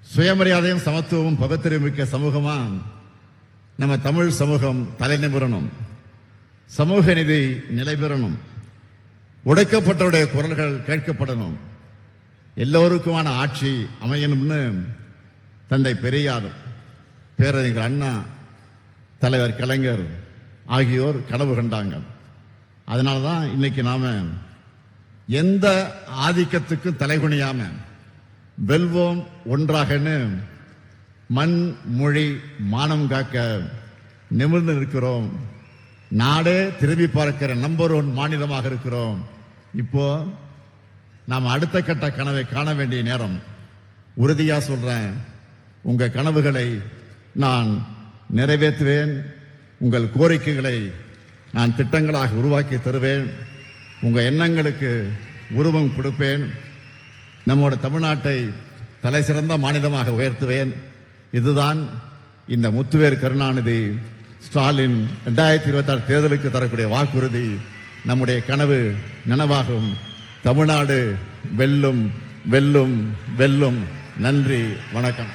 சுயமரியாதையும் சமத்துவமும் பகுத்தறிவு மிக்க சமூகமா நம்ம தமிழ் சமூகம் தலைநிமிரணும். சமூக நீதி நிலை பெறணும். உடைக்கப்பட்டவருடைய குரல்கள் கேட்கப்படணும். எல்லோருக்குமான ஆட்சி அமையணும்னு தந்தை பெரியார், பேரறிஞர் அண்ணா, தலைவர் கலைஞர் ஆகியோர் கனவு கண்டாங்க. அதனாலதான் இன்னைக்கு நாம எந்த ஆதிக்கத்துக்கும் தலைகுனியாம வெல்வோம் ஒன்றாகன்னு மண் மொழி மானம் காக்க நிமிர்ந்து இருக்கிறோம். நாடே திரும்பி பார்க்கிற நம்பர் 1 மாநிலமாக இருக்கிறோம். இப்போ நாம் அடுத்த கட்ட கனவை காண வேண்டிய நேரம். உறுதியா சொல்றேன், உங்க கனவுகளை நான் நிறைவேற்றுவேன். உங்கள் கோரிக்கைகளை நான் திட்டங்களாக உருவாக்கி தருவேன். உங்க எண்ணங்களுக்கு உருவம் கொடுப்பேன். நம்மோட தமிழ்நாட்டை தலை சிறந்த மாநிலமாக உயர்த்துவேன். இதுதான் இந்த முத்துவேல் கருணாநிதி ஸ்டாலின் 2026 தேர்தலுக்கு தரக்கூடிய வாக்குறுதி. நம்முடைய கனவு நனவாகும். தமிழ்நாடு வெல்லும் வெல்லும் வெல்லும். நன்றி, வணக்கம்.